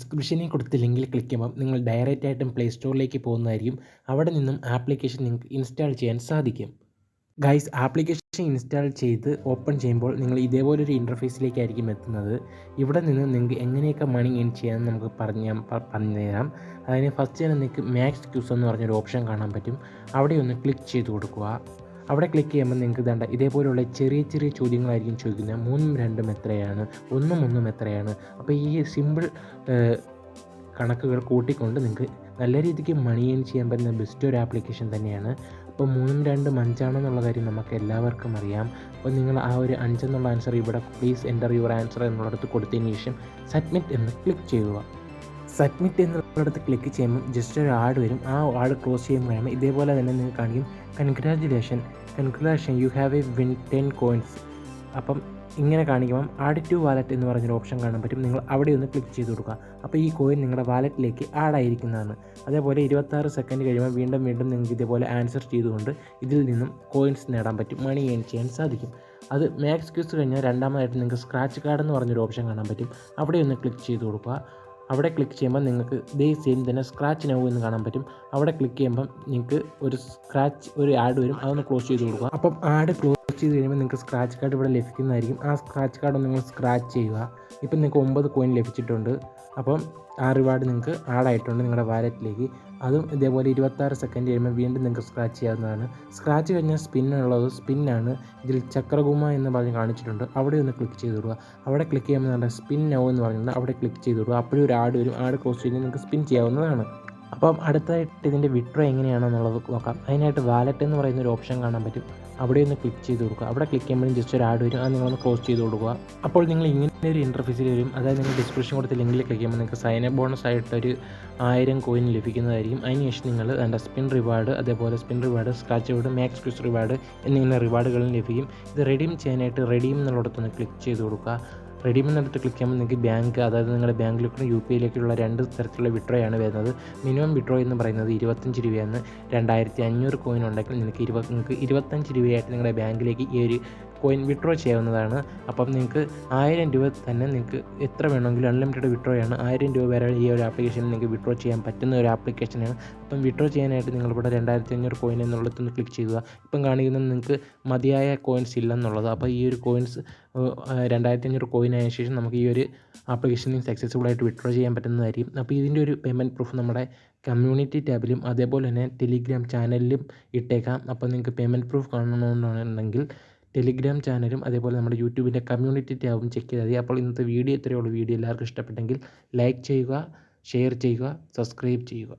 ഡിസ്ക്രിപ്ഷനിൽ കൊടുത്ത ലിങ്കിൽ ക്ലിക്ക് ചെയ്യുമ്പം നിങ്ങൾ ഡയറക്റ്റ് ആയിട്ടും പ്ലേ സ്റ്റോറിലേക്ക് പോകുന്നതായിരിക്കും. അവിടെ നിന്നും ആപ്ലിക്കേഷൻ നിങ്ങൾക്ക് ഇൻസ്റ്റാൾ ചെയ്യാൻ സാധിക്കും. ഗൈസ്, ആപ്ലിക്കേഷൻ ഇൻസ്റ്റാൾ ചെയ്ത് ഓപ്പൺ ചെയ്യുമ്പോൾ നിങ്ങൾ ഇതേപോലൊരു ഇൻ്റർഫേസിലേക്കായിരിക്കും എത്തുന്നത്. ഇവിടെ നിന്ന് നിങ്ങൾക്ക് എങ്ങനെയൊക്കെ മണി ഏൺ ചെയ്യാമെന്ന് നമുക്ക് പറഞ്ഞുതരാം. അതിന് ഫസ്റ്റ് തന്നെ നിങ്ങൾക്ക് മാക്സ് ക്യൂസ് എന്ന് പറഞ്ഞൊരു ഓപ്ഷൻ കാണാൻ പറ്റും. അവിടെ ഒന്ന് ക്ലിക്ക് ചെയ്ത് കൊടുക്കുക. അവിടെ ക്ലിക്ക് ചെയ്യുമ്പോൾ നിങ്ങൾക്ക് വേണ്ട ഇതേപോലുള്ള ചെറിയ ചെറിയ ചോദ്യങ്ങളായിരിക്കും ചോദിക്കുന്നത്. 3ഉം 2ഉം എത്രയാണ്, 1ഉം 1ഉം എത്രയാണ്. അപ്പോൾ ഈ സിമ്പിൾ കണക്കുകൾ കൂട്ടിക്കൊണ്ട് നിങ്ങൾക്ക് നല്ല രീതിക്ക് മണി ഏൺ ചെയ്യാൻ പറ്റുന്ന ബെസ്റ്റ് ഒരു ആപ്ലിക്കേഷൻ തന്നെയാണ്. അപ്പോൾ 3ഉം 2ഉം 5ആണെന്നുള്ള കാര്യം നമുക്ക് എല്ലാവർക്കും അറിയാം. അപ്പോൾ നിങ്ങൾ ആ ഒരു 5 എന്നുള്ള ആൻസർ ഇവിടെ പ്ലീസ് എൻ്റർ യുവർ ആൻസർ എന്നുള്ളിടത്ത് കൊടുത്തതിന് ശേഷം സബ്മിറ്റ് എന്ന് ക്ലിക്ക് ചെയ്യുക. സബ്മിറ്റ് എന്നുള്ളിടത്ത് ക്ലിക്ക് ചെയ്യുമ്പോൾ ജസ്റ്റ് ഒരു ആഡ് വരും. ആ ആഡ് ക്ലോസ് ചെയ്യുമ്പോഴാണ് ഇതേപോലെ തന്നെ നിങ്ങൾക്ക് കാണിക്കും congratulation you have A win 10 coins. അപ്പം ഇങ്ങനെ കാണിക്കുമ്പം ആഡ് ടു വാലറ്റ് എന്ന് പറഞ്ഞൊരു ഓപ്ഷൻ കാണാൻ പറ്റും. നിങ്ങൾ അവിടെ ഒന്ന് ക്ലിക്ക് ചെയ്ത് കൊടുക്കുക. അപ്പോൾ ഈ കോയിൻ നിങ്ങളുടെ വാലറ്റിലേക്ക് ആഡ് ആയിരിക്കുന്നതാണ്. അതേപോലെ 26 സെക്കൻഡ് കഴിയുമ്പോൾ വീണ്ടും നിങ്ങൾക്ക് ഇതേപോലെ ആൻസർ ചെയ്തുകൊണ്ട് ഇതിൽ നിന്നും കോയിൻസ് നേടാൻ പറ്റും, മണി ഏൺ ചെയ്യാൻ സാധിക്കും. അത് മാക്സ് ക്യൂസ് കഴിഞ്ഞാൽ രണ്ടാമതായിട്ട് നിങ്ങൾക്ക് സ്ക്രാച്ച് കാർഡ് എന്ന് പറഞ്ഞൊരു ഓപ്ഷൻ കാണാൻ പറ്റും. അവിടെ ഒന്ന് ക്ലിക്ക് ചെയ്ത് കൊടുക്കുക. അവിടെ ക്ലിക്ക് ചെയ്യുമ്പോൾ നിങ്ങൾക്ക് ഇതേ സെയിം തന്നെ സ്ക്രാച്ച് നൗ എന്ന് കാണാൻ പറ്റും. അവിടെ ക്ലിക്ക് ചെയ്യുമ്പം നിങ്ങൾക്ക് ഒരു ആഡ് വരും. അതൊന്ന് ക്ലോസ് ചെയ്ത് കൊടുക്കുക. അപ്പം ആഡ് ക്ലോസ് ചെയ്ത് കഴിയുമ്പോൾ നിങ്ങൾക്ക് സ്ക്രാച്ച് കാർഡ് ഇവിടെ ലഭിക്കുന്നതായിരിക്കും. ആ സ്ക്രാച്ച് കാർഡ് ഒന്ന് നിങ്ങൾ സ്ക്രാച്ച് ചെയ്യുക. ഇപ്പം നിങ്ങൾക്ക് 9 കോയിൻ ലഭിച്ചിട്ടുണ്ട്. അപ്പം ആ റിവാർഡ് നിങ്ങൾക്ക് ആഡായിട്ടുണ്ട് നിങ്ങളുടെ വാലറ്റിലേക്ക്. അതും ഇതേപോലെ 26 സെക്കൻഡ് കഴിയുമ്പോൾ വീണ്ടും നിങ്ങൾക്ക് സ്ക്രാച്ച് ചെയ്യാവുന്നതാണ്. സ്ക്രാച്ച് കഴിഞ്ഞാൽ സ്പിന്നാണ്. ഇതിൽ ചക്രകുമ എന്ന് പറഞ്ഞ് കാണിച്ചിട്ടുണ്ട്. അവിടെ ഒന്ന് ക്ലിക്ക് ചെയ്ത് കൊടുക്കുക. അവിടെ ക്ലിക്ക് ചെയ്യുമ്പോൾ നമ്മുടെ സ്പിൻ നൗ എന്ന് പറഞ്ഞിട്ടുണ്ട്. അവിടെ ക്ലിക്ക് ചെയ്ത് കൊടുക്കുക. അപ്പോഴും ഒരു ആഡ് വരും. ആഡ് ക്ലോസ് ചെയ്ത് നിങ്ങൾക്ക് സ്പിൻ ചെയ്യാവുന്നതാണ്. അപ്പം അടുത്തായിട്ട് ഇതിൻ്റെ വിഡ്രോ എങ്ങനെയാണെന്നുള്ളത് നോക്കാം. അതിനായിട്ട് വാലറ്റ് എന്ന് പറയുന്ന ഒരു ഓപ്ഷൻ കാണാൻ പറ്റും. അവിടെ ഒന്ന് ക്ലിക്ക് ചെയ്ത് കൊടുക്കുക. അവിടെ ക്ലിക്ക് ചെയ്യുമ്പോഴും ജസ്റ്റ് ഒരു ആഡ് വരും. അത് നിങ്ങളൊന്ന് ക്ലോസ് ചെയ്ത് കൊടുക്കുക. അപ്പോൾ നിങ്ങൾ ഇങ്ങനെ ഒരു ഇൻ്റർഫേസിൽ വരും. അതായത് നിങ്ങൾ ഡിസ്ക്രിപ്ഷൻ കൊടുത്ത ലിങ്കിൽ ക്ലിക്ക് ചെയ്യുമ്പോൾ നിങ്ങൾക്ക് സൈൻ അപ്പ് ബോണസ് ആയിട്ടൊരു 1000 കോയിൻ ലഭിക്കുന്നതായിരിക്കും. അതിനുശേഷം നിങ്ങൾ അതിൻ്റെ സ്പിൻ റിവാർഡ്, അതേപോലെ spin reward, scratch reward, max ക്യൂസ് റിവാർഡ് എന്നിങ്ങനെ റിവാർഡുകളും ലഭിക്കും. ഇത് റെഡീം ചെയ്യാനായിട്ട് റെഡീം എന്നുള്ളിടത്തൊന്ന് ക്ലിക്ക് ചെയ്ത് കൊടുക്കുക. റെഡീം എന്നിട്ട് ക്ലിക്ക് ചെയ്യുമ്പോൾ നിങ്ങൾക്ക് ബാങ്ക്, അതായത് നിങ്ങളുടെ ബാങ്കിലേക്കും UPIയിലേക്കുള്ള 2 തരത്തിലുള്ള വിഡ്രോയാണ് വരുന്നത്. മിനിമം വിഡ്രോ എന്ന് പറയുന്നത് 25 രൂപയാണ്. 2500 കോയിൻ ഉണ്ടെങ്കിൽ നിങ്ങൾക്ക് 25 രൂപയായിട്ട് നിങ്ങളുടെ ബാങ്കിലേക്ക് ഈ ഒരു കോയിൻ വിഡ്രോ ചെയ്യാവുന്നതാണ്. അപ്പം നിങ്ങൾക്ക് 1000 രൂപ തന്നെ നിങ്ങൾക്ക് എത്ര വേണമെങ്കിലും അൺലിമിറ്റഡ് വിഡ്രോയാണ്. 1000 രൂപ വരെ ഈ ഒരു ആപ്ലിക്കേഷനിൽ നിങ്ങൾക്ക് വിഡ്രോ ചെയ്യാൻ പറ്റുന്ന ഒരു ആപ്ലിക്കേഷനാണ്. അപ്പം വിഡ്രോ ചെയ്യാനായിട്ട് നിങ്ങളിവിടെ 2500 കോയിൻ എന്നുള്ളതൊന്ന് ക്ലിക്ക് ചെയ്യുക. ഇപ്പം കാണിക്കുന്നത് നിങ്ങൾക്ക് മതിയായ കോയിൻസ് ഇല്ലെന്നുള്ളത്. അപ്പോൾ ഈ ഒരു കോയിൻസ് 2500 കോയിൻ ആയ ശേഷം നമുക്ക് ഈ ഒരു ആപ്ലിക്കേഷനിൽ സക്സസ്ഫുള്ളായിട്ട് വിഡ്രോ ചെയ്യാൻ പറ്റുന്നതായിരിക്കും. അപ്പോൾ ഇതിൻ്റെ ഒരു പേയ്മെൻറ്റ് പ്രൂഫ് നമ്മുടെ കമ്മ്യൂണിറ്റി ടാബിലും അതേപോലെ തന്നെ ടെലിഗ്രാം ചാനലിലും ഇട്ടേക്കാം. അപ്പോൾ നിങ്ങൾക്ക് പേയ്മെൻറ്റ് പ്രൂഫ് കാണണമെന്നുണ്ടെങ്കിൽ ടെലിഗ്രാം ചാനലും അതേപോലെ നമ്മുടെ യൂട്യൂബിൻ്റെ കമ്മ്യൂണിറ്റി ടാബും ചെക്ക് ചെയ്താൽ മതി. അപ്പോൾ ഇന്നത്തെ വീഡിയോ ഇത്രയേ ഉള്ളൂ. വീഡിയോ എല്ലാവർക്കും ഇഷ്ടപ്പെട്ടെങ്കിൽ ലൈക്ക് ചെയ്യുക, ഷെയർ ചെയ്യുക, സബ്സ്ക്രൈബ് ചെയ്യുക.